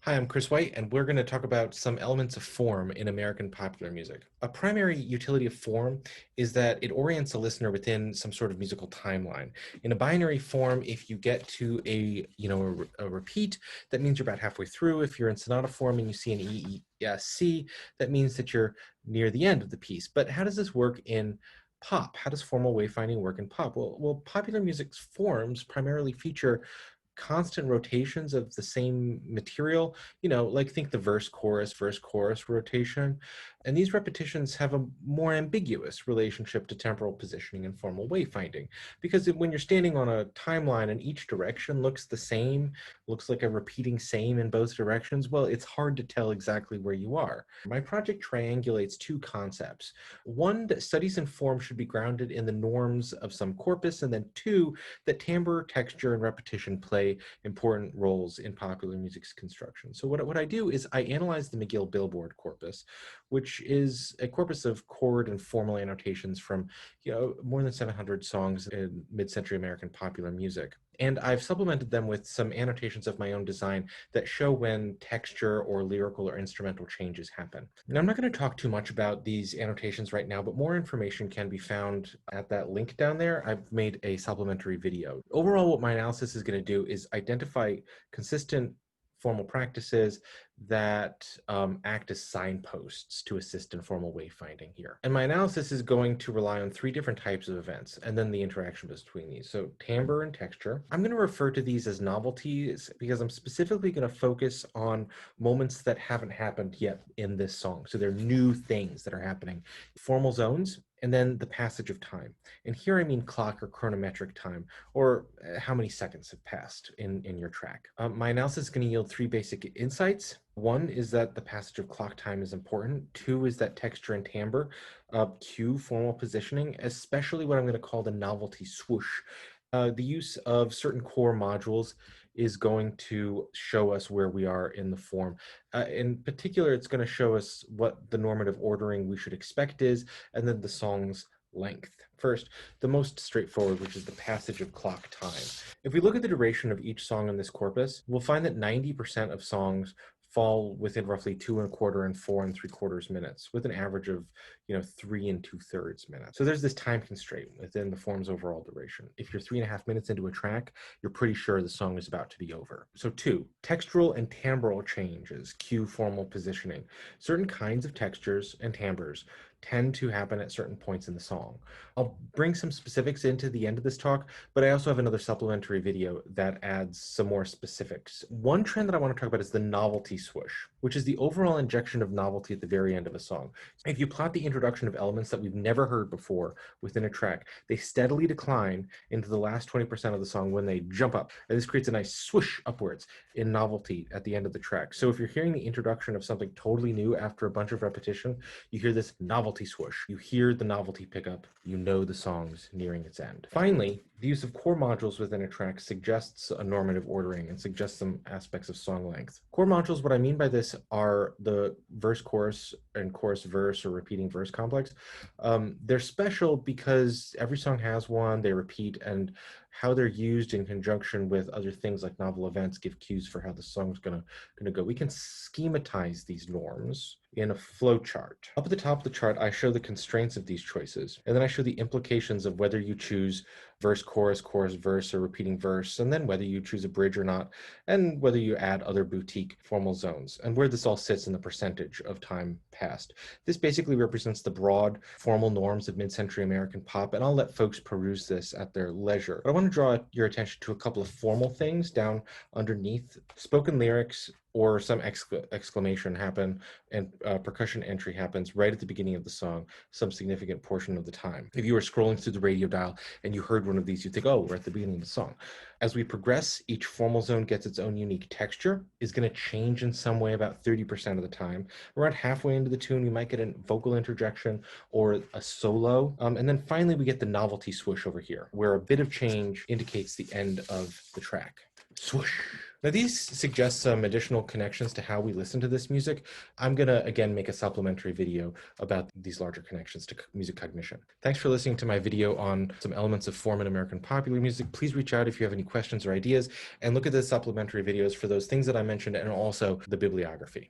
Hi, I'm Chris White, and we're going to talk about some elements of form in American popular music. A primary utility of form is that it orients a listener within some sort of musical timeline. In a binary form, if you get to a repeat, that means you're about halfway through. If you're in sonata form and you see an C, that means that you're near the end of the piece. But how does this work in pop? How does formal wayfinding work in pop? Well, popular music's forms primarily feature constant rotations of the same material, like think the verse chorus rotation. And these repetitions have a more ambiguous relationship to temporal positioning and formal wayfinding, because when you're standing on a timeline and each direction looks the same, looks like a repeating same in both directions, well, it's hard to tell exactly where you are. My project triangulates two concepts. One, that studies in form should be grounded in the norms of some corpus, and then two, that timbre, texture, and repetition play important roles in popular music's construction. So what I do is I analyze the McGill-Billboard corpus, which is a corpus of chord and formal annotations from more than 700 songs in mid-century American popular music. And I've supplemented them with some annotations of my own design that show when texture or lyrical or instrumental changes happen. Now, I'm not going to talk too much about these annotations right now, but more information can be found at that link down there. I've made a supplementary video. Overall, what my analysis is going to do is identify consistent formal practices that act as signposts to assist in formal wayfinding here. And my analysis is going to rely on three different types of events and then the interaction between these. So timbre and texture. I'm going to refer to these as novelties because I'm specifically going to focus on moments that haven't happened yet in this song. So they're new things that are happening. Formal zones, and then the passage of time. And here I mean clock or chronometric time, or how many seconds have passed in your track. My analysis is going to yield three basic insights. One is that the passage of clock time is important. Two is that texture and timbre cue formal positioning, especially what I'm going to call the novelty swoosh. The use of certain core modules is going to show us where we are in the form. In particular, it's going to show us what the normative ordering we should expect is, and then the song's length. First, the most straightforward, which is the passage of clock time. If we look at the duration of each song in this corpus, we'll find that 90% of songs fall within roughly 2¼ and 4¾ minutes, with an average of 3 2/3 minutes. So there's this time constraint within the form's overall duration. If you're 3½ minutes into a track, you're pretty sure the song is about to be over. So two, textural and timbral changes cue formal positioning. Certain kinds of textures and timbres tend to happen at certain points in the song. I'll bring some specifics into the end of this talk, but I also have another supplementary video that adds some more specifics. One trend that I want to talk about is the novelty swoosh, which is the overall injection of novelty at the very end of a song. If you plot the introduction of elements that we've never heard before within a track, they steadily decline into the last 20% of the song when they jump up. And this creates a nice swoosh upwards in novelty at the end of the track. So if you're hearing the introduction of something totally new after a bunch of repetition, you hear this novelty swoosh. You hear the novelty pickup. You know the song's nearing its end. Finally, the use of core modules within a track suggests a normative ordering and suggests some aspects of song length. Core modules, what I mean by this are the verse chorus and chorus verse or repeating verse complex. They're special because every song has one, they repeat, and how they're used in conjunction with other things like novel events give cues for how the song's gonna go. We can schematize these norms in a flow chart. Up at the top of the chart, I show the constraints of these choices, and then I show the implications of whether you choose verse, chorus, chorus, verse, or repeating verse, and then whether you choose a bridge or not, and whether you add other boutique formal zones, and where this all sits in the percentage of time passed. This basically represents the broad formal norms of mid-century American pop, and I'll let folks peruse this at their leisure. But I want to draw your attention to a couple of formal things down underneath. Spoken lyrics or some exclamation happen, and percussion entry happens right at the beginning of the song, some significant portion of the time. If you were scrolling through the radio dial and you heard one of these, you'd think, oh, we're at the beginning of the song. As we progress, each formal zone gets its own unique texture, is going to change in some way about 30% of the time. Around halfway into the tune, we might get a vocal interjection or a solo. And then finally, we get the novelty swoosh over here, where a bit of change indicates the end of the track. Swoosh. Now, these suggest some additional connections to how we listen to this music. I'm going to, again, make a supplementary video about these larger connections to music cognition. Thanks for listening to my video on some elements of form in American popular music. Please reach out if you have any questions or ideas, and look at the supplementary videos for those things that I mentioned and also the bibliography.